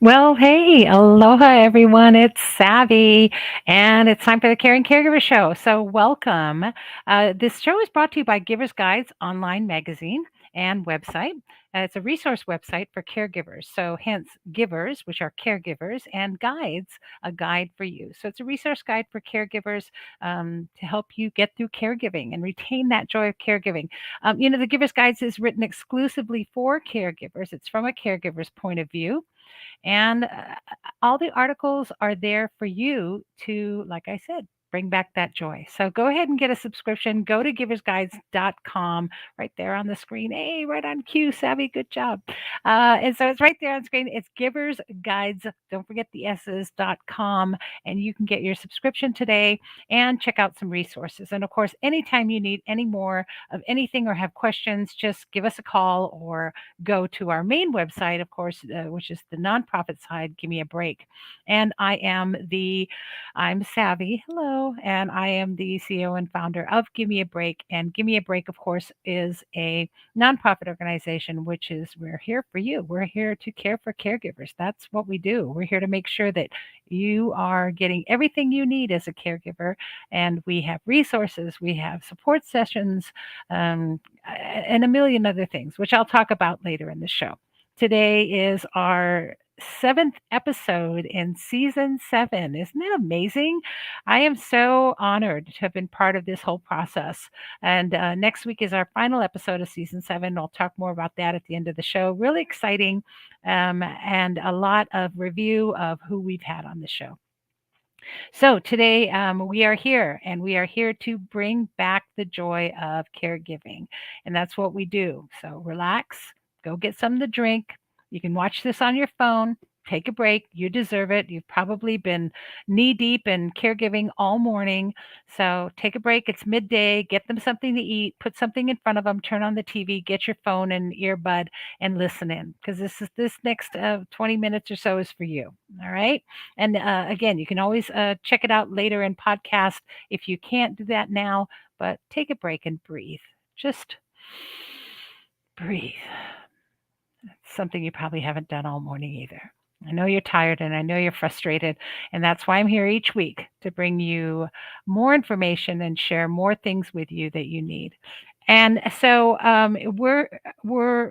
Well, hey, aloha everyone. It's Savy, and it's time for the Caring Caregiver Show. So, welcome. This show is brought to you by Givers Guides online magazine and website. It's a resource website for caregivers. So, hence, givers, which are caregivers, and guides, a guide for you. So, it's a resource guide for caregivers to help you get through caregiving and retain that joy of caregiving. The Givers Guides is written exclusively for caregivers, it's from a caregiver's point of view. And all the articles are there for you to, like I said, bring back that joy. So go ahead and get a subscription. Go to giversguides.com right there on the screen. Hey, right on cue, Savvy. Good job. And so it's right there on the screen. It's Givers Guides. Don't forget the S's.com. And you can get your subscription today and check out some resources. And of course, anytime you need any more of anything or have questions, just give us a call or go to our main website, of course, which is the nonprofit side, Give Me a Break. And I'm Savvy, hello, and I am the CEO and founder of Give Me a Break. And Give Me a Break, of course, is a nonprofit organization, which is we're here for you. We're here to care for caregivers. That's what we do. We're here to make sure that you are getting everything you need as a caregiver. And we have resources, we have support sessions, and a million other things, which I'll talk about later in the show. Today is our seventh episode in season 7. Isn't that amazing? I am so honored to have been part of this whole process. And next week is our final episode of season 7. I'll talk more about that at the end of the show. Really exciting, and a lot of review of who we've had on the show. So today we are here and we are here to bring back the joy of caregiving. And that's what we do. So relax, go get something to drink. You can watch this on your phone. Take a break. You deserve it. You've probably been knee deep in caregiving all morning. So take a break. It's midday. Get them something to eat. Put something in front of them. Turn on the TV. Get your phone and earbud and listen in because this next 20 minutes or so is for you. All right. And again, you can always check it out later in podcast if you can't do that now, but take a break and breathe. Just breathe. It's something you probably haven't done all morning either. I know you're tired and I know you're frustrated, and that's why I'm here each week to bring you more information and share more things with you that you need. And so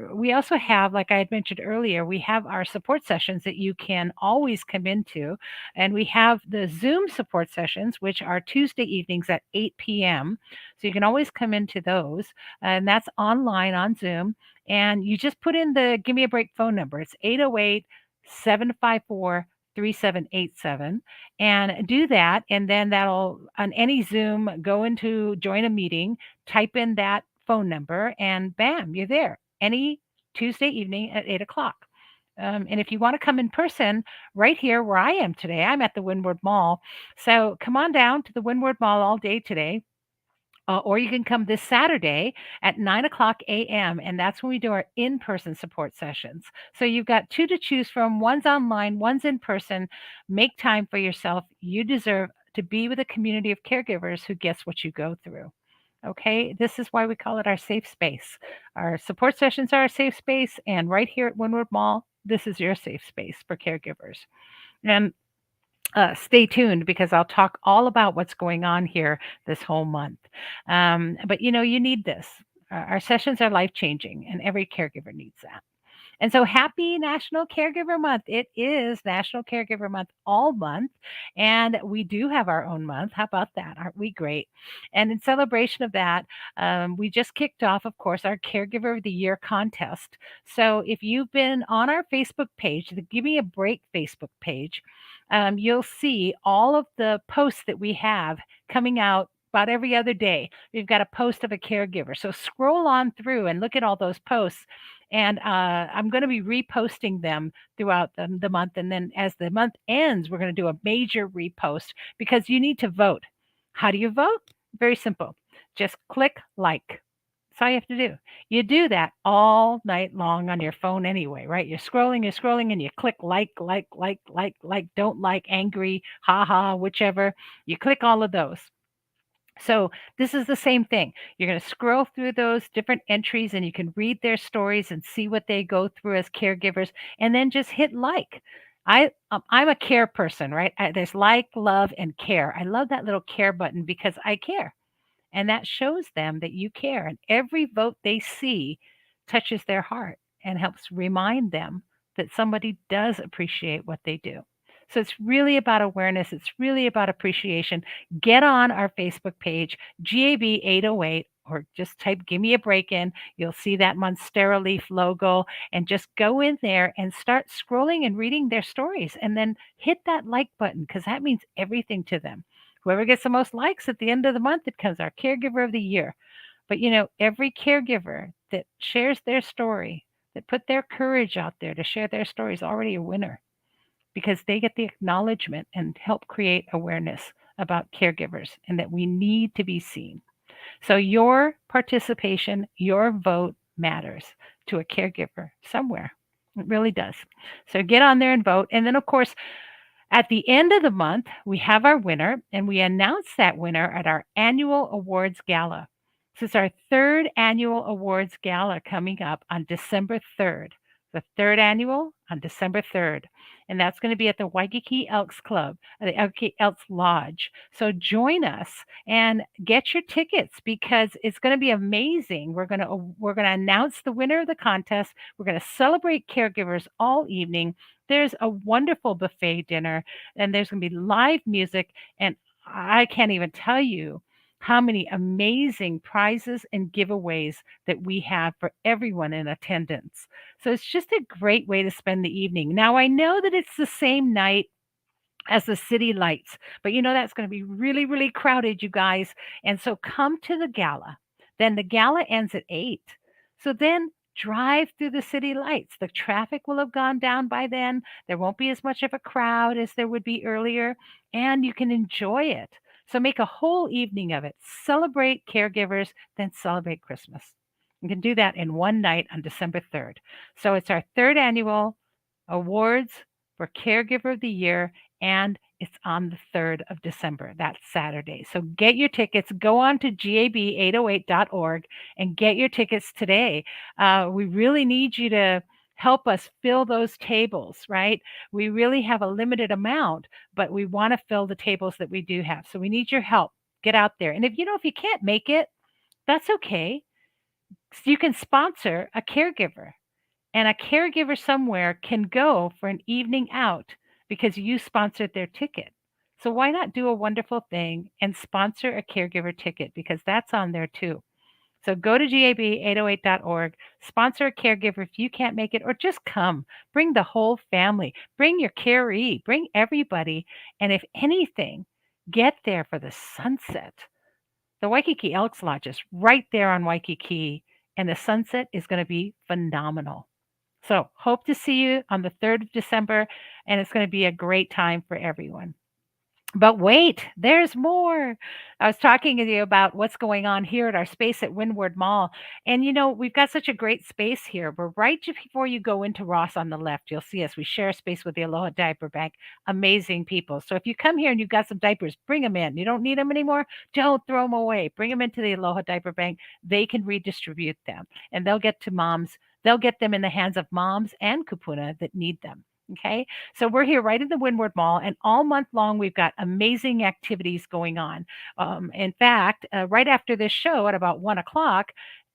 we also have, like I had mentioned earlier, we have our support sessions that you can always come into, and we have the Zoom support sessions, which are Tuesday evenings at 8 p.m. So you can always come into those, and that's online on Zoom. And you just put in the Give Me a Break phone number. It's 808-754-3787, and do that. And then that'll, on any Zoom, go into join a meeting, type in that phone number, and bam, you're there any Tuesday evening at 8 o'clock. And if you want to come in person, right here where I am today, I'm at the Windward Mall. So come on down to the Windward Mall all day today, or you can come this Saturday at 9 o'clock a.m. And that's when we do our in person support sessions. So you've got two to choose from, one's online, one's in person. Make time for yourself. You deserve to be with a community of caregivers who gets what you go through. Okay, this is why we call it our safe space. Our support sessions are a safe space, and right here at Windward Mall, this is your safe space for caregivers. And stay tuned because I'll talk all about what's going on here this whole month. But you need this. Our sessions are life changing, and every caregiver needs that. And so happy National Caregiver Month. It is National Caregiver Month all month. And we do have our own month. How about that? Aren't we great? And in celebration of that, we just kicked off, of course, our Caregiver of the Year contest. So if you've been on our Facebook page, the Give Me a Break Facebook page, you'll see all of the posts that we have coming out about every other day. We've got a post of a caregiver. So scroll on through and look at all those posts. And I'm going to be reposting them throughout the month. And then as the month ends, we're going to do a major repost because you need to vote. How do you vote? Very simple. Just click like. That's all you have to do. You do that all night long on your phone anyway, right? You're scrolling, and you click like, don't like, angry, haha, whichever. You click all of those. So this is the same thing. You're going to scroll through those different entries and you can read their stories and see what they go through as caregivers and then just hit like. I'm a care person, right? There's like, love, and care. I love that little care button because I care. And that shows them that you care. And every vote they see touches their heart and helps remind them that somebody does appreciate what they do. So it's really about awareness. It's really about appreciation. Get on our Facebook page, GAB 808, or just type Give Me a Break in. You'll see that Monstera leaf logo and just go in there and start scrolling and reading their stories. And then hit that like button because that means everything to them. Whoever gets the most likes at the end of the month becomes our caregiver of the year. But every caregiver that shares their story, that put their courage out there to share their story is already a winner because they get the acknowledgement and help create awareness about caregivers and that we need to be seen. So your participation, your vote matters to a caregiver somewhere. It really does. So get on there and vote. And then, of course, at the end of the month, we have our winner, and we announce that winner at our annual awards gala. This is our third annual awards gala coming up on December 3rd. The third annual on December 3rd. And that's going to be at the Waikiki Elks Club, the Elks Lodge. So join us and get your tickets because it's going to be amazing. We're going to announce the winner of the contest. We're going to celebrate caregivers all evening. There's a wonderful buffet dinner, and there's going to be live music. And I can't even tell you how many amazing prizes and giveaways that we have for everyone in attendance. So it's just a great way to spend the evening. Now, I know that it's the same night as the city lights. But that's going to be really, really crowded, you guys. And so come to the gala. Then the gala ends at 8. So then drive through the city lights. The traffic will have gone down by then. There won't be as much of a crowd as there would be earlier, and you can enjoy it. So make a whole evening of it. Celebrate caregivers, then celebrate Christmas. You can do that in one night on December 3rd. So it's our third annual awards for Caregiver of the Year, and it's on the 3rd of December. That's Saturday. So get your tickets. Go on to gab808.org and get your tickets today. We really need you to help us fill those tables, right? We really have a limited amount, but we want to fill the tables that we do have. So we need your help. Get out there. And if you can't make it, that's okay. You can sponsor a caregiver, and a caregiver somewhere can go for an evening out because you sponsored their ticket. So why not do a wonderful thing and sponsor a caregiver ticket because that's on there too. So go to gab808.org, sponsor a caregiver if you can't make it, or just come. Bring the whole family, bring your caree, bring everybody. And if anything, get there for the sunset. The Waikiki Elks Lodge is right there on Waikiki, and the sunset is going to be phenomenal. So, hope to see you on the 3rd of December, and it's going to be a great time for everyone. But wait, there's more. I was talking to you about what's going on here at our space at Windward Mall. And we've got such a great space here. We're right before you go into Ross on the left. You'll see us. We share a space with the Aloha Diaper Bank. Amazing people. So if you come here and you've got some diapers, bring them in. You don't need them anymore? Don't throw them away. Bring them into the Aloha Diaper Bank. They can redistribute them and they'll get to moms. They'll get them in the hands of moms and kupuna that need them. Okay. So we're here right in the Windward Mall, and all month long we've got amazing activities going on. In fact, right after this show at about 1 o'clock,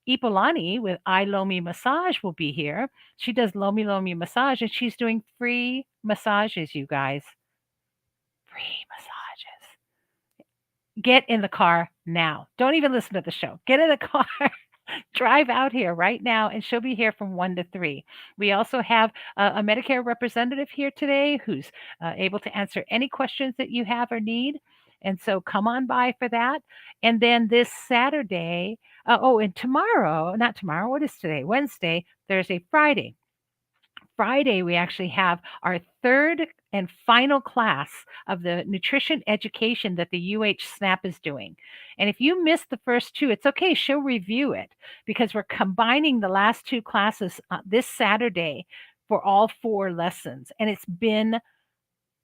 Ipolani with I Lomi Massage will be here. She does Lomi Lomi Massage, and she's doing free massages, you guys. Free massages. Get in the car now. Don't even listen to the show. Get in the car. Drive out here right now, and she'll be here from 1 to 3. We also have a Medicare representative here today who's able to answer any questions that you have or need. And so come on by for that. And then this Saturday, and tomorrow, not tomorrow, what is today? Wednesday, Thursday, Friday. Friday, we actually have our third and final class of the nutrition education that the UH SNAP is doing. And if you missed the first two, it's okay. She'll review it because we're combining the last two classes this Saturday for all 4 lessons. And it's been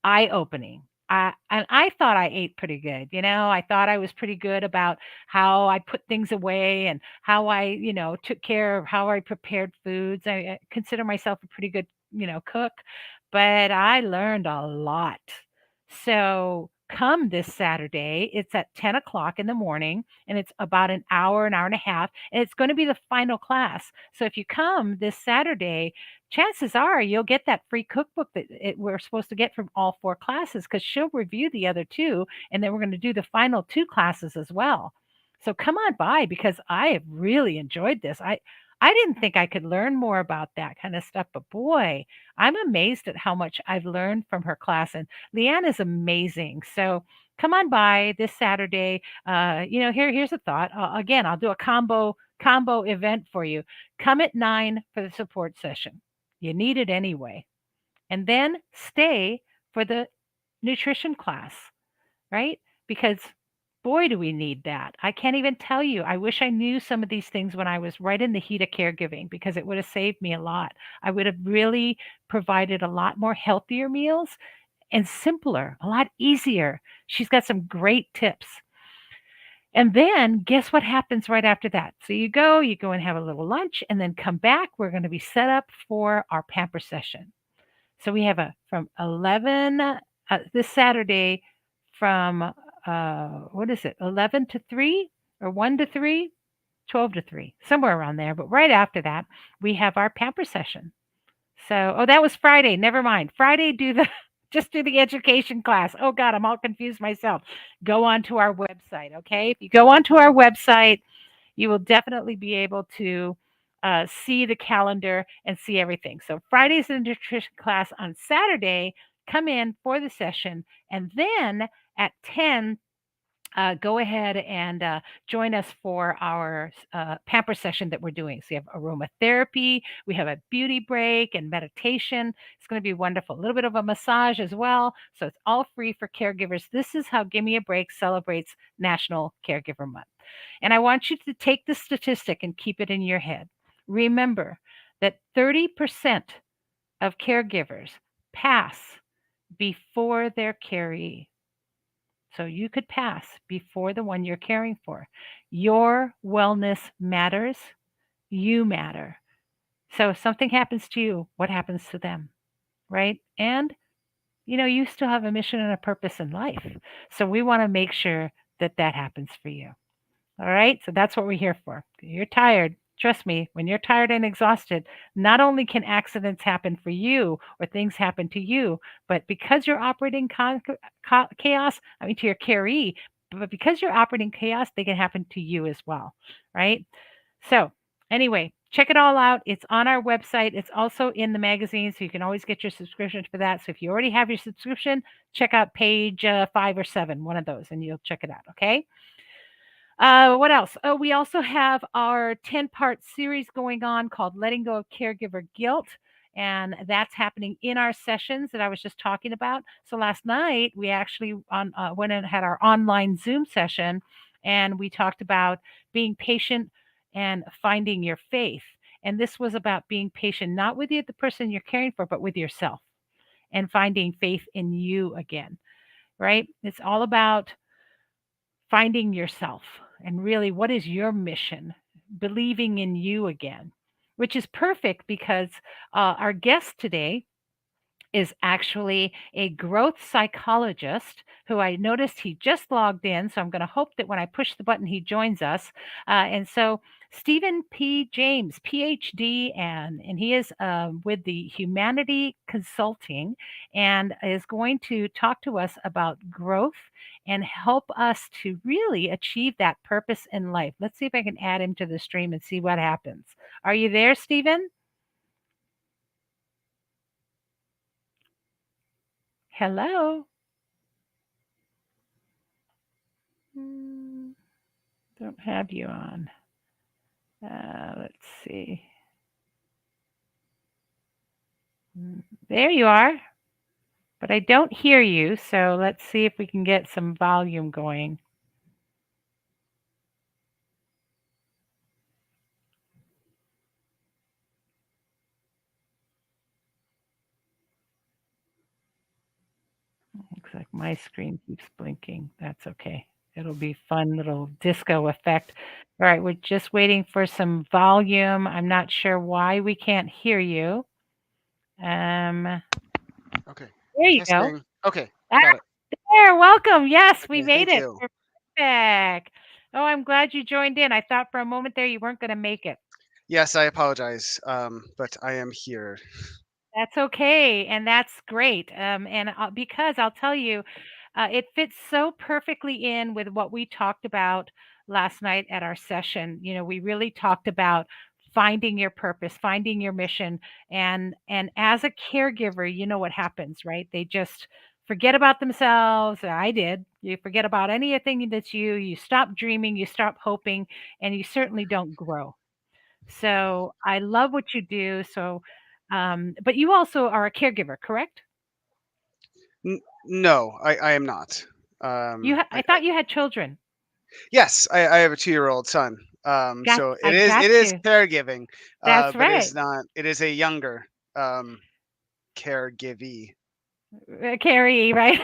eye-opening. And I thought I ate pretty good. I thought I was pretty good about how I put things away and how I took care of how I prepared foods. I consider myself a pretty good cook, but I learned a lot. So come this Saturday. It's at 10 o'clock in the morning, and it's about an hour and a half, and it's going to be the final class. So if you come this Saturday, chances are you'll get that free cookbook that we're supposed to get from all four classes because she'll review the other two, and then we're going to do the final two classes as well. So come on by because I have really enjoyed this. I didn't think I could learn more about that kind of stuff, but boy, I'm amazed at how much I've learned from her class. And Leanne is amazing. So come on by this Saturday. Here's a thought. Again, I'll do a combo event for you. Come at 9 for the support session. You need it anyway. And then stay for the nutrition class, right? Because boy, do we need that. I can't even tell you. I wish I knew some of these things when I was right in the heat of caregiving because it would have saved me a lot. I would have really provided a lot more healthier meals and simpler, a lot easier. She's got some great tips. And then guess what happens right after that? So you go and have a little lunch and then come back. We're going to be set up for our pamper session. So we have a from 11 this Saturday from what is it? 11 to 3 or 1 to 3, 12 to 3, somewhere around there. But right after that, we have our pamper session. So, oh, that was Friday. Never mind. Friday, do the just do the education class. Oh God, I'm all confused myself. Go on to our website, okay? If you go onto our website, you will definitely be able to see the calendar and see everything. So Friday's the nutrition class. On Saturday, come in for the session, and then at 10 go ahead and join us for our pamper session that we're doing. So you have aromatherapy, we have a beauty break and meditation. It's going to be wonderful. A little bit of a massage as well. So it's all free for caregivers. This is how Gimme a Break celebrates National Caregiver Month. And I want you to take the statistic and keep it in your head. Remember that 30% of caregivers pass before their caree. So you could pass before the one you're caring for. Your wellness matters. You matter. So if something happens to you, what happens to them? Right? And, you still have a mission and a purpose in life. So we want to make sure that that happens for you. All right. So that's what we're here for. You're tired. Trust me, when you're tired and exhausted, not only can accidents happen for you or things happen to you, but because you're operating chaos, I mean, to your caree, but because you're operating chaos, they can happen to you as well. Right. So, anyway, check it all out. It's on our website. It's also in the magazine, so you can always get your subscription for that. So, if you already have your subscription, check out page 5 or 7, one of those, and you'll check it out. Okay. What else? Oh, we also have our 10-part series going on called Letting Go of Caregiver Guilt. And that's happening in our sessions that I was just talking about. So last night we actually went and had our online Zoom session, and we talked about being patient and finding your faith. And this was about being patient, not with the person you're caring for, but with yourself and finding faith in you again, right? It's all about finding yourself and really what is your mission, believing in you again, which is perfect because our guest today is actually a growth psychologist who I noticed he just logged in. So I'm going to hope that when I push the button, he joins us. And so Stephen P. James, Ph.D., and he is with the Humanity Consulting and is going to talk to us about growth and help us to really achieve that purpose in life. Let's see if I can add him to the stream and see what happens. Are you there, Stephen? Hello. Hmm. Don't have you on. Let's see. There you are, but I don't hear you. So let's see if we can get some volume going. Looks like my screen keeps blinking. That's okay. It'll be fun little disco effect. All right, we're just waiting for some volume. I'm not sure why we can't hear you. Um, Okay. there you go. Testing. Okay, Ah, got it. there, welcome. Yes, we Okay, made thank it. you. Perfect. Oh, I'm glad you joined in. I thought for a moment there you weren't going to make it. Yes, I apologize, but I am here. That's okay, and that's great. Because I'll tell you, it fits so perfectly in with what we talked about last night at our session. You know, we really talked about finding your purpose, finding your mission, and as a caregiver, you know what happens, right? They just forget about themselves. I did. You forget about anything that's you. You stop dreaming. You stop hoping, and you certainly don't grow. So I love what you do. But you also are a caregiver, correct? No, I am not. I thought you had children. Yes, I have a 2-year-old son. So I it got is you. caregiving, That's but right. it is a younger um, caregivee. Carrie, right?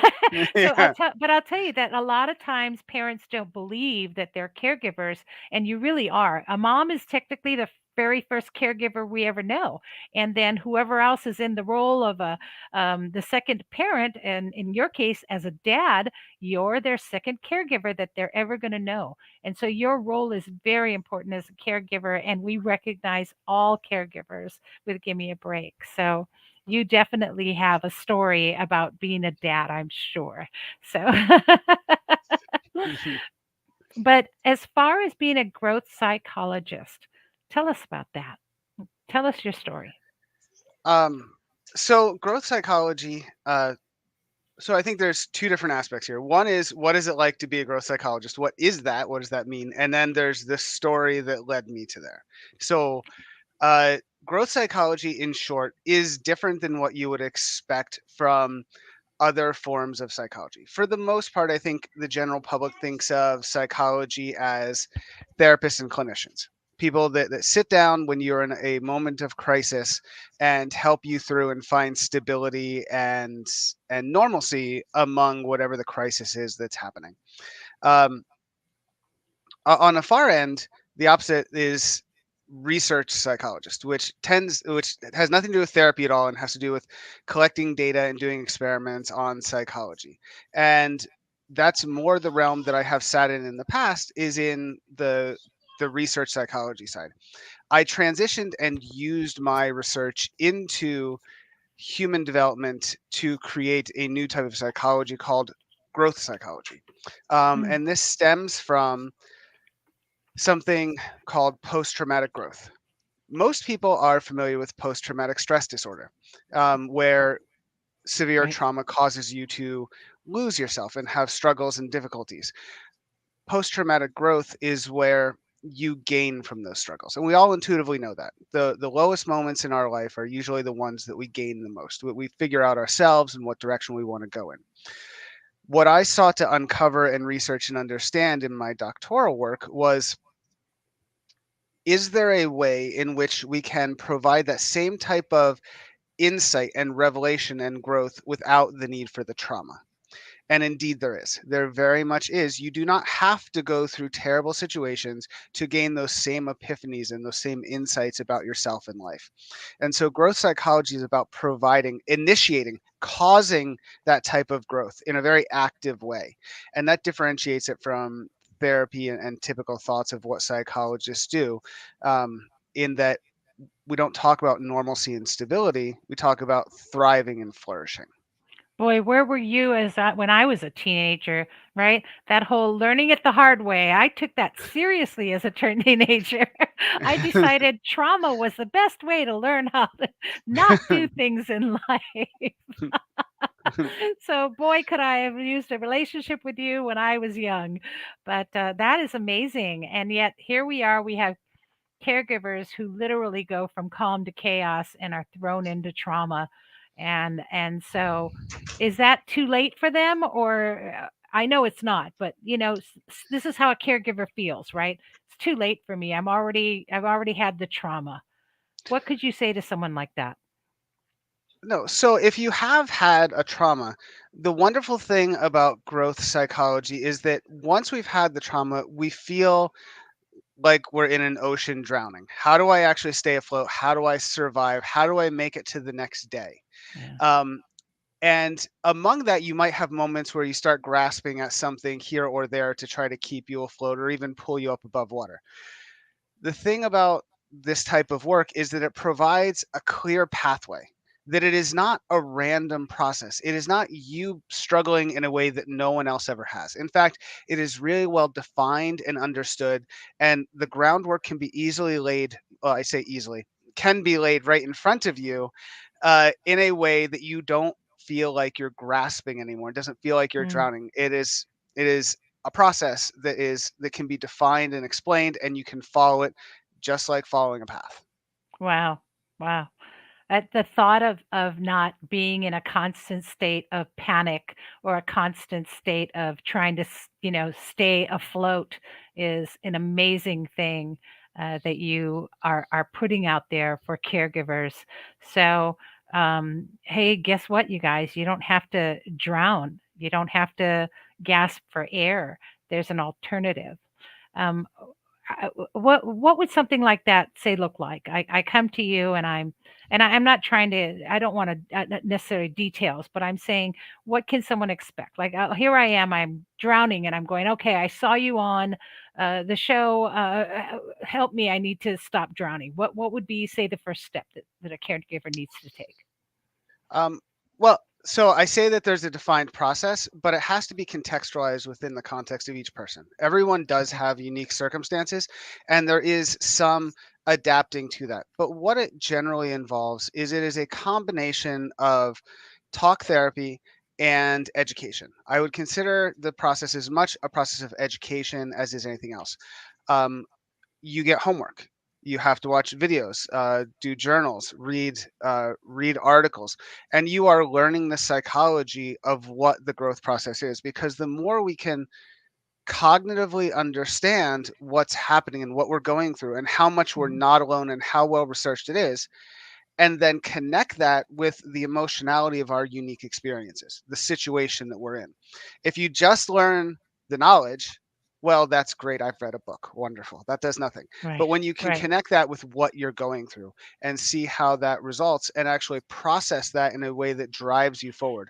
Yeah. But I'll tell you that a lot of times parents don't believe that they're caregivers, and you really are. A mom is technically the very first caregiver we ever know, and then whoever else is in the role of the second parent, and in your case, as a dad, you're their second caregiver that they're ever going to know. And so your role is very important as a caregiver, and we recognize all caregivers with Give Me a Break. So you definitely have a story about being a dad, I'm sure. So, but as far as being a growth psychologist, tell us about that. Tell us your story. um, so growth psychology. So I think there's two different aspects here. One is, what is it like to be a growth psychologist? What is that? What does that mean? And then there's the story that led me to there. So uh, growth psychology, in short, is different than what you would expect from other forms of psychology. For the most part, I think the general public thinks of psychology as therapists and clinicians, people that sit down when you're in a moment of crisis and help you through and find stability and normalcy among whatever the crisis is that's happening. Um, on the far end, the opposite is research psychologist, which has nothing to do with therapy at all and has to do with collecting data and doing experiments on psychology. And that's more the realm that I have sat in the past, is in the research psychology side. I transitioned and used my research into human development to create a new type of psychology called growth psychology. Mm, And this stems from something called post traumatic growth. Most people are familiar with post traumatic stress disorder, where severe right. trauma causes you to lose yourself and have struggles and difficulties. Post traumatic growth is where you gain from those struggles. And we all intuitively know that. The lowest moments in our life are usually the ones that we gain the most. We figure out ourselves and what direction we want to go in. What I sought to uncover and research and understand in my doctoral work was, is there a way in which we can provide that same type of insight and revelation and growth without the need for the trauma? And indeed, there is. There very much is. You do not have to go through terrible situations to gain those same epiphanies and those same insights about yourself in life. And so, growth psychology is about providing, initiating, causing that type of growth in a very active way. And that differentiates it from therapy and typical thoughts of what psychologists do, in that we don't talk about normalcy and stability, we talk about thriving and flourishing. Boy, where were you when I was a teenager, right? That whole learning it the hard way. I took that seriously as a teenager. I decided trauma was the best way to learn how to not do things in life. So, boy, could I have used a relationship with you when I was young. But that is amazing. And yet, here we are. We have caregivers who literally go from calm to chaos and are thrown into trauma. And so, is that too late for them? Or I know it's not, but this is how a caregiver feels, right? It's too late for me. I've already had the trauma. What could you say to someone like that? No, so if you have had a trauma, the wonderful thing about growth psychology is that once we've had the trauma, we feel like we're in an ocean drowning. How do I actually stay afloat? How do I survive? How do I make it to the next day? Yeah. Um, and among that, you might have moments where you start grasping at something here or there to try to keep you afloat or even pull you up above water. The thing about this type of work is that it provides a clear pathway, that it is not a random process. It is not you struggling in a way that no one else ever has. In fact, it is really well defined and understood, and the groundwork can be easily laid. Well, I say easily, can be laid right in front of you in a way that you don't feel like you're grasping anymore. It doesn't feel like you're Mm. drowning. It is a process that can be defined and explained, and you can follow it just like following a path. Wow. Wow. At the thought of not being in a constant state of panic or a constant state of trying to, stay afloat is an amazing thing that you are putting out there for caregivers. So, hey, guess what, you guys? You don't have to drown. You don't have to gasp for air. There's an alternative. Um, what would something like that say look like? I come to you and I'm not trying to, I don't want to not necessarily details, but I'm saying what can someone expect? Like here I am, I'm drowning and I'm going, okay, I saw you on the show. Help me, I need to stop drowning. What would be, say, the first step that a caregiver needs to take? Um, well, so I say that there's a defined process, but it has to be contextualized within the context of each person. Everyone does Okay. have unique circumstances, and there is some adapting to that. But what it generally involves is it is a combination of talk therapy and education. I would consider the process as much a process of education as is anything else. Um, you get homework. You have to watch videos, do journals, read articles, and you are learning the psychology of what the growth process is. Because the more we can cognitively understand what's happening and what we're going through, and how much we're Mhm. not alone, and how well researched it is, and then connect that with the emotionality of our unique experiences, the situation that we're in. If you just learn the knowledge, well, that's great. I've read a book. Wonderful. That does nothing. Right. But when you can Right. connect that with what you're going through and see how that results and actually process that in a way that drives you forward.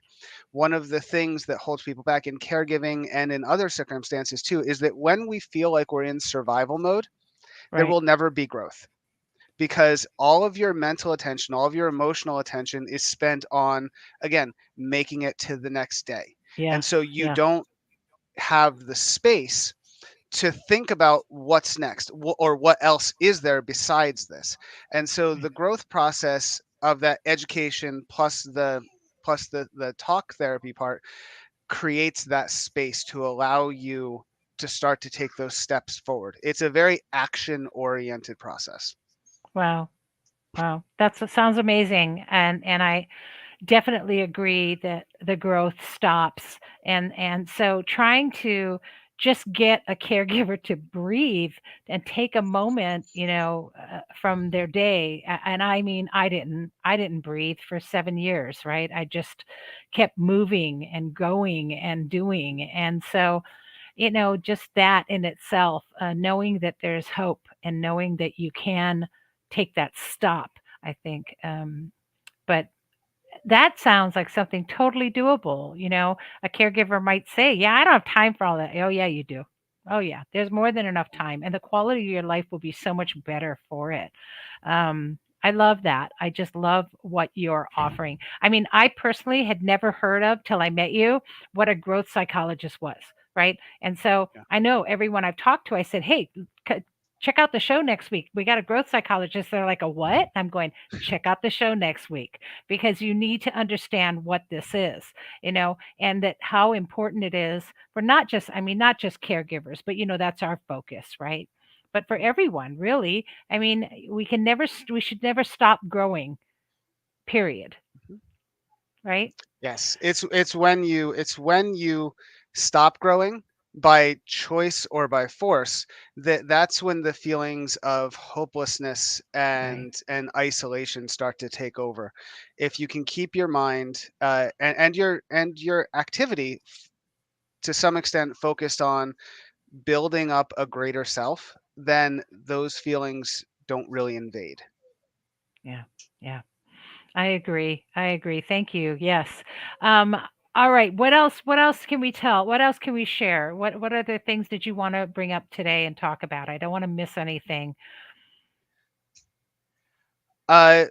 One of the things that holds people back in caregiving and in other circumstances too is that when we feel like we're in survival mode, there Right. will never be growth, because all of your mental attention, all of your emotional attention is spent on, again, making it to the next day. Yeah. And so you Yeah. don't have the space to think about what's next, or what else is there besides this. And so Right. the growth process of that education plus the talk therapy part creates that space to allow you to start to take those steps forward. It's a very action oriented process. Wow. Wow. Sounds amazing. And I definitely agree that the growth stops, and so trying to just get a caregiver to breathe and take a moment, from their day. And I mean, I didn't breathe for 7 years, right? I just kept moving and going and doing. And so, just that in itself, knowing that there's hope and knowing that you can take that stop, I think. But that sounds like something totally doable. A caregiver might say, "Yeah, I don't have time for all that." Oh, yeah, you do. Oh, yeah, there's more than enough time, and the quality of your life will be so much better for it. I love that. I just love what you're offering. I mean, I personally had never heard of till I met you what a growth psychologist was, right? And so Yeah. I know everyone I've talked to, I said, "Hey, check out the show next week. We got a growth psychologist." They're like, "A what?" I'm going, "Check out the show next week, because you need to understand what this is, and that how important it is for not just, I mean, not just caregivers, but that's our focus, right? But for everyone, really. I mean, we should never stop growing, period, right? Yes, it's when you stop growing by choice or by force, that's when the feelings of hopelessness Right. and isolation start to take over. If you can keep your mind and your activity to some extent focused on building up a greater self, then those feelings don't really invade. Yeah. Yeah. I agree. I agree. Thank you. Yes. Um, all right. What else? What else can we tell? What else can we share? What other things did you want to bring up today and talk about? I don't want to miss anything. Uh,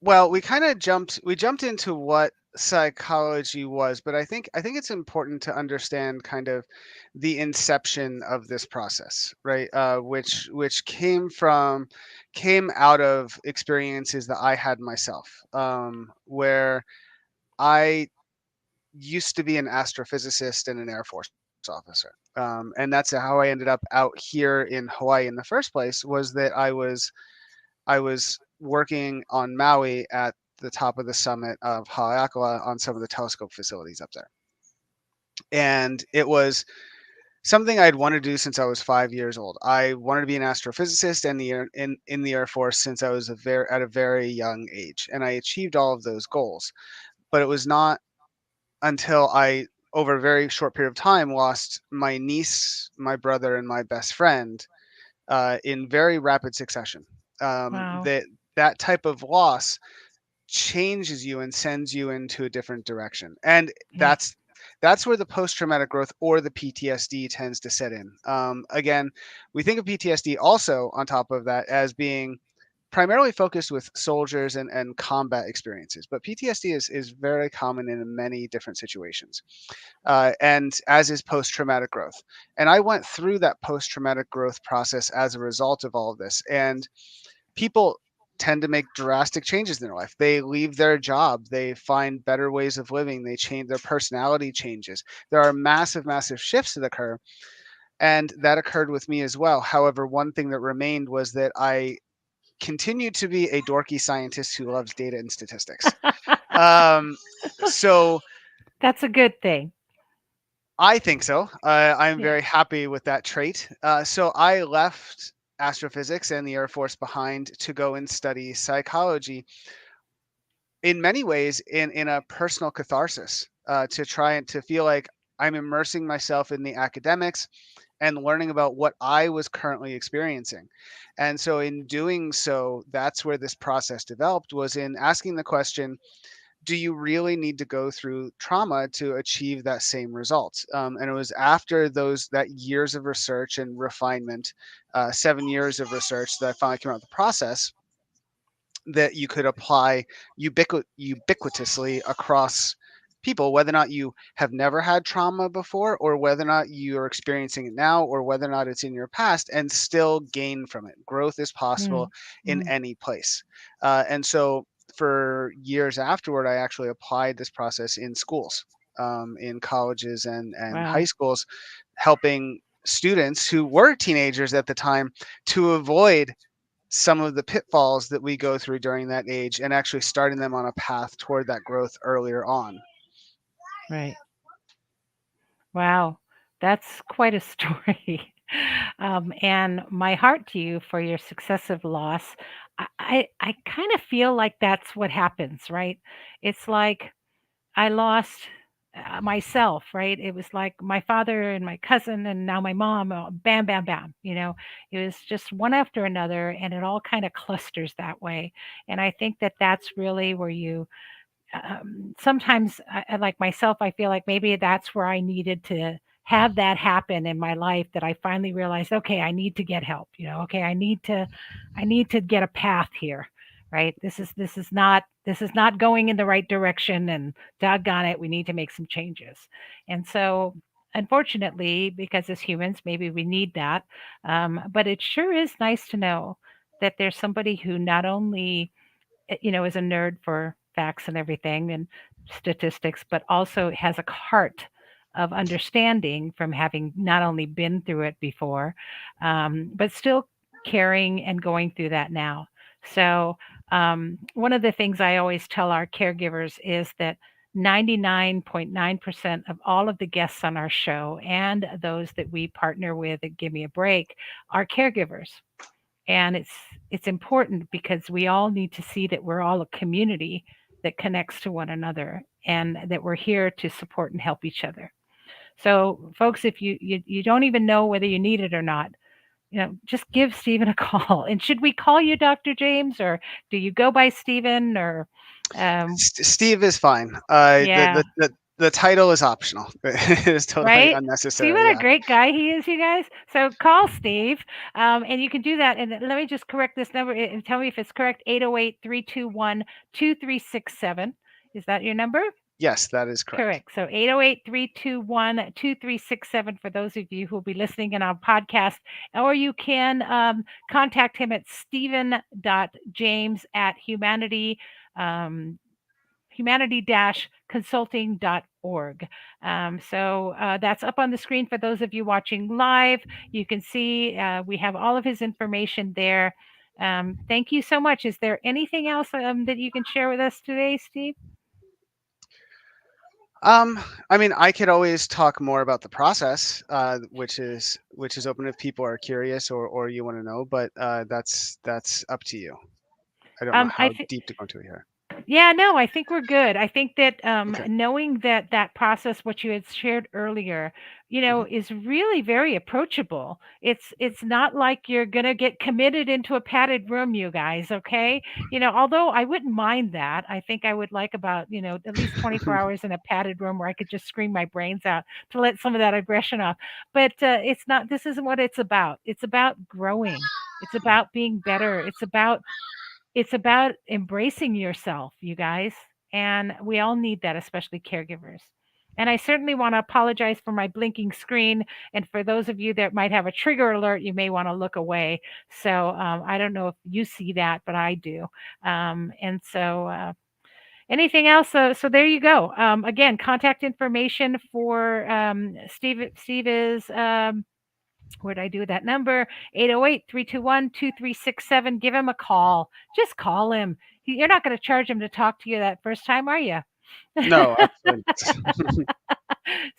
well, we jumped into what psychology was, but I think it's important to understand kind of the inception of this process, right? Which came out of experiences that I had myself, where I used to be an astrophysicist and an Air Force officer. And that's how I ended up out here in Hawaii in the first place, was that I was working on Maui at the top of the summit of Haleakala on some of the telescope facilities up there. And it was something I'd wanted to do since I was 5 years old. I wanted to be an astrophysicist in the Air Force since I was at a very young age, and I achieved all of those goals. But it was not until I, over a very short period of time, lost my niece, my brother, and my best friend in very rapid succession. Wow. That type of loss changes you and sends you into a different direction, and Yeah. that's where the post-traumatic growth or the PTSD tends to set in. Again, we think of PTSD also on top of that as being primarily focused with soldiers and combat experiences, but PTSD is very common in many different situations, and as is post-traumatic growth. And I went through that post-traumatic growth process as a result of all of this. And people tend to make drastic changes in their life. They leave their job, they find better ways of living, they change, their personality changes. There are massive, massive shifts that occur. And that occurred with me as well. However, one thing that remained was that I continued to be a dorky scientist who loves data and statistics. Um, so That's a good thing. I think so. I'm Yeah. very happy with that trait. So I left astrophysics and the Air Force behind to go and study psychology, in many ways in a personal catharsis, to try and to feel like I'm immersing myself in the academics and learning about what I was currently experiencing. And so in doing so, that's where this process developed, was in asking the question, do you really need to go through trauma to achieve that same result? And it was after that years of research and refinement, 7 years of research, that I finally came out with the process that you could apply ubiquitously across people, whether or not you have never had trauma before, or whether or not you're experiencing it now, or whether or not it's in your past, and still gain from it. Growth is possible Mm, in mm, any place. And so for years afterward, I actually applied this process in schools, in colleges and high wow. schools, helping students who were teenagers at the time to avoid some of the pitfalls that we go through during that age, and actually starting them on a path toward that growth earlier on. Right. Wow. That's quite a story. And my heart to you for your successive loss. I kind of feel like that's what happens, right? It's like I lost myself, right? It was like my father and my cousin and now my mom, bam, bam, bam. It was just one after another, and it all kind of clusters that way. And I think that that's really where you sometimes like myself, I feel like maybe that's where I needed to have that happen in my life, that I finally realized, okay, I need to get help. Okay, I need to get a path here, right? This is not going in the right direction, and doggone it, we need to make some changes. And so, unfortunately, because as humans, maybe we need that, but it sure is nice to know that there's somebody who not only is a nerd for facts and everything and statistics, but also has a heart of understanding from having not only been through it before, but still caring and going through that now. So, one of the things I always tell our caregivers is that 99.9% of all of the guests on our show and those that we partner with at Give Me a Break are caregivers. And it's important because we all need to see that we're all a community that connects to one another, and that we're here to support and help each other. So folks, if you don't even know whether you need it or not, just give Stephen a call. And should we call you Dr. James, or do you go by Stephen, or Steve is fine. yeah, The title is optional. It is totally right? See unnecessary. what a Yeah. great guy he is, you guys. So call Steve, and you can do that. And let me just correct this number and tell me if it's correct. 808-321-2367. Is that your number? Yes, that is correct. Correct. So 808-321-2367 for those of you who will be listening in our podcast. Or you can contact him at stephen.james@humanity. Humanity-consulting.org. So that's up on the screen for those of you watching live. You can see we have all of his information there. Thank you so much. Is there anything else that you can share with us today, Steve? I mean, I could always talk more about the process, which is open if people are curious or you want to know, but that's up to you. I don't know I how think deep to go into here. Yeah, no, I think we're good. I think that Okay. knowing that process, what you had shared earlier, Hmm. is really very approachable. It's not like you're gonna get committed into a padded room, you guys. Okay, although I wouldn't mind that. I think I would like about at least 24 hours in a padded room where I could just scream my brains out to let some of that aggression off. But it's not. This isn't what it's about. It's about growing. It's about being better. It's about embracing yourself, you guys. And we all need that, especially caregivers. And I certainly want to apologize for my blinking screen. And for those of you that might have a trigger alert, you may want to look away. So I don't know if you see that, but I do. And so anything else? So there you go. Again, contact information for Steve. Steve is where'd I do that number? 808-321-2367. Give him a call. Just call him. You're not going to charge him to talk to you that first time, are you? No, absolutely not.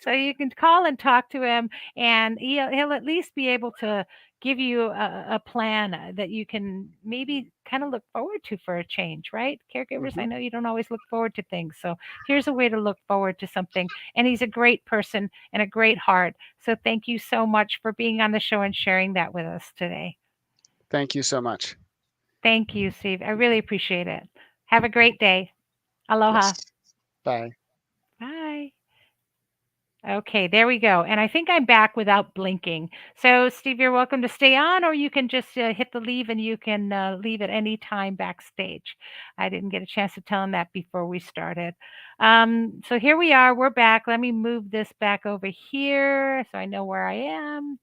So you can call and talk to him, and he'll at least be able to give you a plan that you can maybe kind of look forward to for a change, right? Caregivers, I Hmm. know you don't always look forward to things. So here's a way to look forward to something. And he's a great person and a great heart. So thank you so much for being on the show and sharing that with us today. Thank you so much. Thank you, Steve. I really appreciate it. Have a great day. Aloha. Yes. Bye. Bye. Okay, there we go. And I think I'm back without blinking. So, Steve, you're welcome to stay on, or you can just hit the leave and you can leave at any time backstage. I didn't get a chance to tell him that before we started. So, here we are. We're back. Let me move this back over here so I know where I am.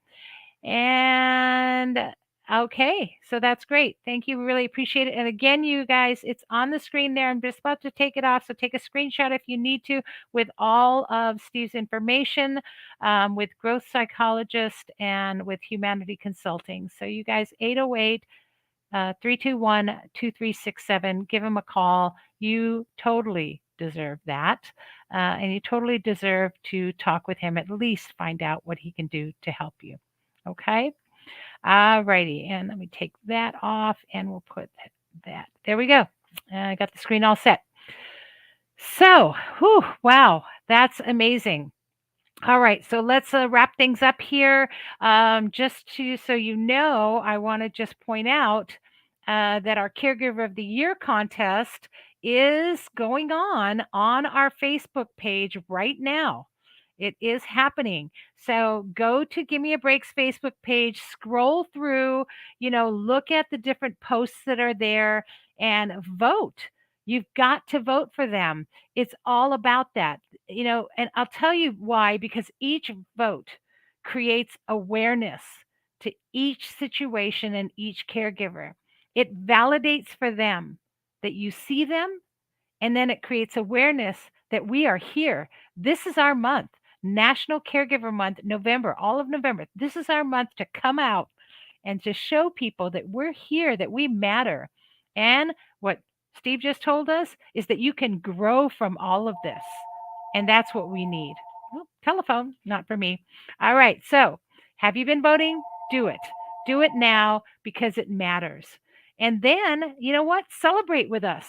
And okay, so that's great. Thank you. Really appreciate it. And again, you guys, it's on the screen there. I'm just about to take it off. So take a screenshot if you need to with all of Steve's information with Growth Psychologist and with Humanity Consulting. So you guys, 808 321 2367, give him a call. You totally deserve that. And you totally deserve to talk with him, at least find out what he can do to help you. Okay. All righty. And let me take that off and we'll put that. There we go. I got the screen all set. So, whew, wow, that's amazing. All right, so let's wrap things up here. Just to so you know, I want to just point out that our Caregiver of the Year contest is going on our Facebook page right now. It is happening. So go to Give Me a Break's Facebook page, scroll through, look at the different posts that are there and vote. You've got to vote for them. It's all about that, and I'll tell you why, because each vote creates awareness to each situation and each caregiver. It validates for them that you see them, and then it creates awareness that we are here. This is our month, National Caregiver Month, November, all of November. This is our month to come out and to show people that we're here, that we matter. And what Steve just told us is that you can grow from all of this. And that's what we need. Well, telephone, not for me. All right. So, have you been voting? Do it. Do it now because it matters. And then, you know what? Celebrate with us.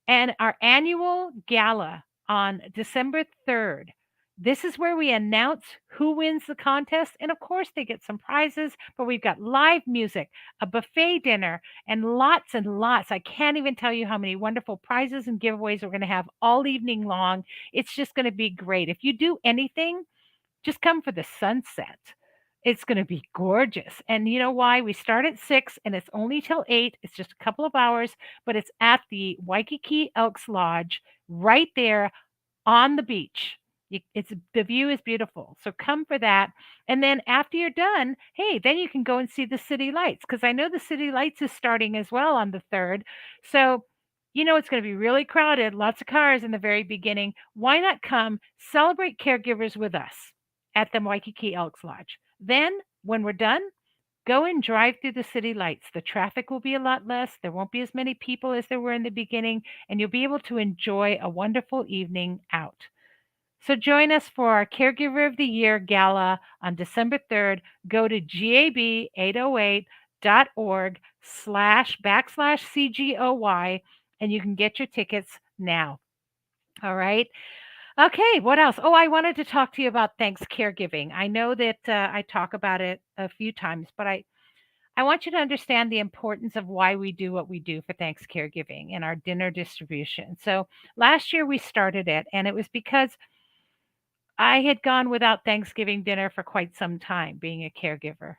And our annual gala on December 3rd, This is where we announce who wins the contest. And of course, they get some prizes, but we've got live music, a buffet dinner, and lots. I can't even tell you how many wonderful prizes and giveaways we're going to have all evening long. It's just going to be great. If you do anything, just come for the sunset. It's going to be gorgeous. And you know why? We start at 6 and it's only till 8. It's just a couple of hours, but it's at the Waikiki Elks Lodge right there on the beach. It's the view is beautiful. So come for that. And then after you're done, hey, then you can go and see the city lights because I know the city lights is starting as well on the 3rd. So it's going to be really crowded, lots of cars in the very beginning. Why not come celebrate caregivers with us at the Waikiki Elks Lodge? Then when we're done, go and drive through the city lights. The traffic will be a lot less. There won't be as many people as there were in the beginning, and you'll be able to enjoy a wonderful evening out. So join us for our Caregiver of the Year Gala on December 3rd. Go to gab808.org/CGOY and you can get your tickets now. All right. Okay, what else? Oh, I wanted to talk to you about thanks caregiving. I know that I talk about it a few times, but I want you to understand the importance of why we do what we do for thanks caregiving and our dinner distribution. So last year we started it, and it was because I had gone without Thanksgiving dinner for quite some time being a caregiver.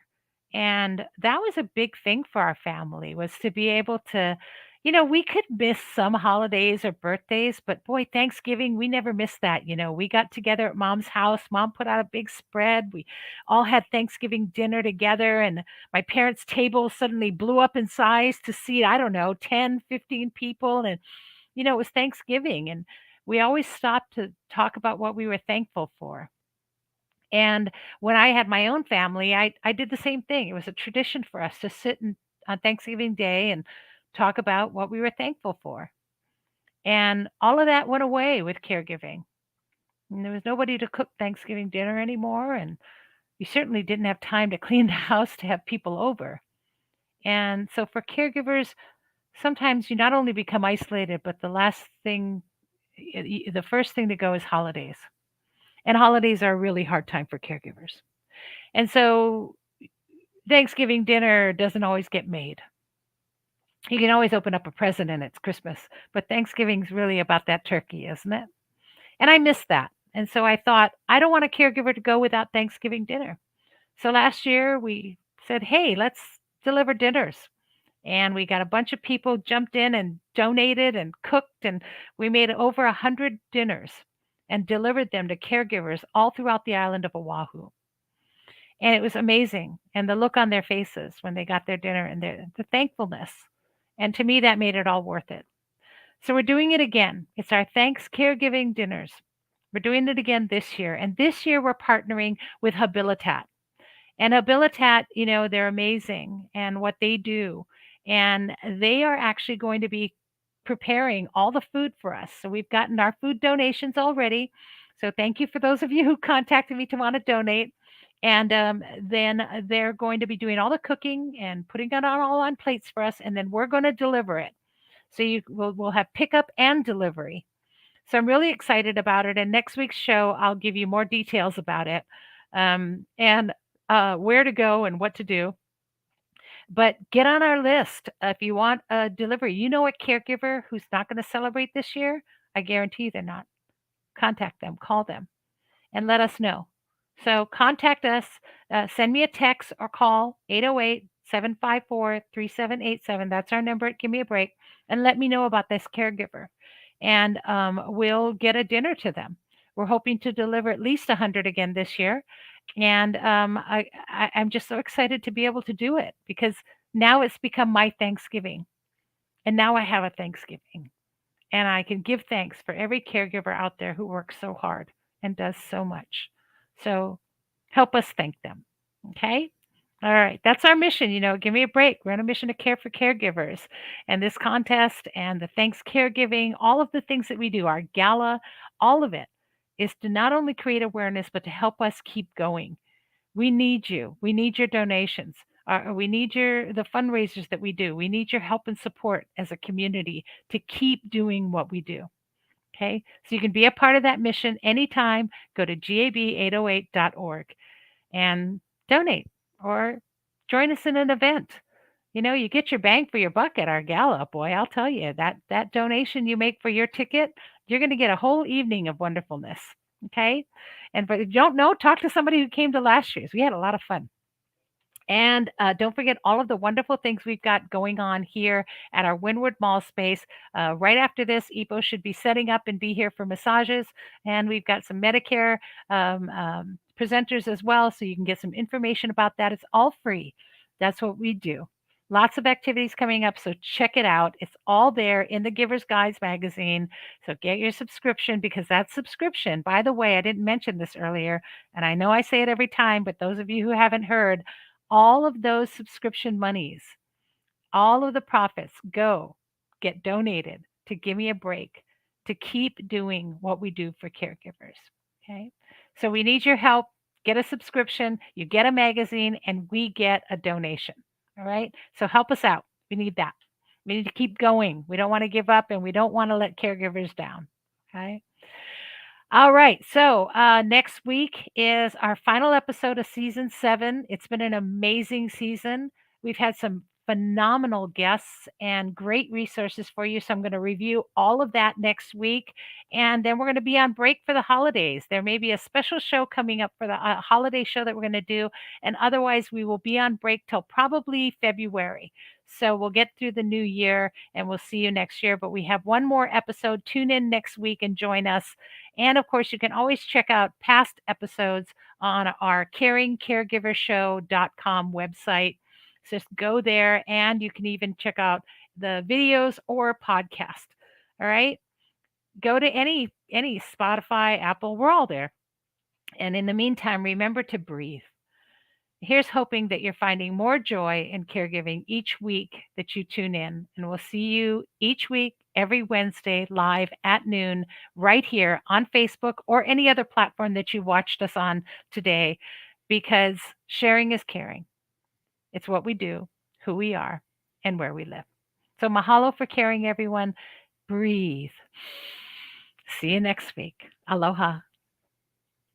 And that was a big thing for our family was to be able to, we could miss some holidays or birthdays, but boy, Thanksgiving, we never missed that. We got together at mom's house. Mom put out a big spread. We all had Thanksgiving dinner together, and my parents' table suddenly blew up in size to seat, I don't know, 10, 15 people. And it was Thanksgiving, and we always stopped to talk about what we were thankful for. And when I had my own family, I did the same thing. It was a tradition for us to sit on Thanksgiving Day and talk about what we were thankful for. And all of that went away with caregiving. And there was nobody to cook Thanksgiving dinner anymore. And you certainly didn't have time to clean the house to have people over. And so for caregivers, sometimes you not only become isolated, but the first thing to go is holidays. And holidays are a really hard time for caregivers. And so Thanksgiving dinner doesn't always get made. You can always open up a present and it's Christmas, but Thanksgiving's really about that turkey, isn't it? And I miss that. And so I thought, I don't want a caregiver to go without Thanksgiving dinner. So last year we said, hey, let's deliver dinners. And we got a bunch of people jumped in and donated and cooked, and we made over 100 dinners and delivered them to caregivers all throughout the island of Oahu. And it was amazing. And the look on their faces when they got their dinner and the thankfulness. And to me, that made it all worth it. So we're doing it again. It's our thanks caregiving dinners. We're doing it again this year. And this year we're partnering with Habilitat. And Habilitat, they're amazing and what they do. And they are actually going to be preparing all the food for us. So we've gotten our food donations already. So thank you for those of you who contacted me to want to donate. And then they're going to be doing all the cooking and putting it all on plates for us. And then we're going to deliver it. So we'll have pickup and delivery. So I'm really excited about it. And next week's show, I'll give you more details about it and where to go and what to do. But get on our list if you want a delivery. You know a caregiver who's not going to celebrate this year? I guarantee they're not. Contact them, call them, and let us know. So contact us, send me a text or call 808-754-3787. That's our number at Give Me a Break. And let me know about this caregiver. And we'll get a dinner to them. We're hoping to deliver at least 100 again this year. And I'm just so excited to be able to do it because now it's become my Thanksgiving. And now I have a Thanksgiving. And I can give thanks for every caregiver out there who works so hard and does so much. So help us thank them. Okay? All right. That's our mission. Give me a break. We're on a mission to care for caregivers. And this contest and the thanks caregiving, all of the things that we do, our gala, all of it is to not only create awareness, but to help us keep going. We need you. We need your donations. We need the fundraisers that we do. We need your help and support as a community to keep doing what we do. Okay, so you can be a part of that mission anytime. Go to gab808.org and donate or join us in an event. You get your bang for your buck at our gala. Boy, I'll tell you, that donation you make for your ticket, you're going to get a whole evening of wonderfulness. Okay, and if you don't know, talk to somebody who came to last year's. We had a lot of fun. And don't forget all of the wonderful things we've got going on here at our Windward Mall space. Right after this, EPO should be setting up and be here for massages. And we've got some Medicare presenters as well, so you can get some information about that. It's all free. That's what we do. Lots of activities coming up, so check it out. It's all there in the Giver's Guides magazine. So get your subscription, because that subscription, by the way, I didn't mention this earlier, and I know I say it every time, but those of you who haven't heard, all of those subscription monies, all of the profits get donated to Give Me a Break, to keep doing what we do for caregivers. Okay. So we need your help. Get a subscription, you get a magazine, and we get a donation. All right. So help us out. We need that. We need to keep going. We don't want to give up, and we don't want to let caregivers down. Okay. All right. So next week is our final episode of season 7. It's been an amazing season. We've had some phenomenal guests and great resources for you. So I'm going to review all of that next week. And then we're going to be on break for the holidays. There may be a special show coming up for the holiday show that we're going to do. And otherwise, we will be on break till probably February. So we'll get through the new year and we'll see you next year. But we have one more episode. Tune in next week and join us. And of course, you can always check out past episodes on our caringcaregivershow.com website. So just go there, and you can even check out the videos or podcast. All right. Go to any Spotify, Apple, we're all there. And in the meantime, remember to breathe. Here's hoping that you're finding more joy in caregiving each week that you tune in. And we'll see you each week, every Wednesday, live at noon, right here on Facebook or any other platform that you watched us on today, because sharing is caring. It's what we do, who we are, and where we live. So mahalo for caring, everyone. Breathe. See you next week. Aloha.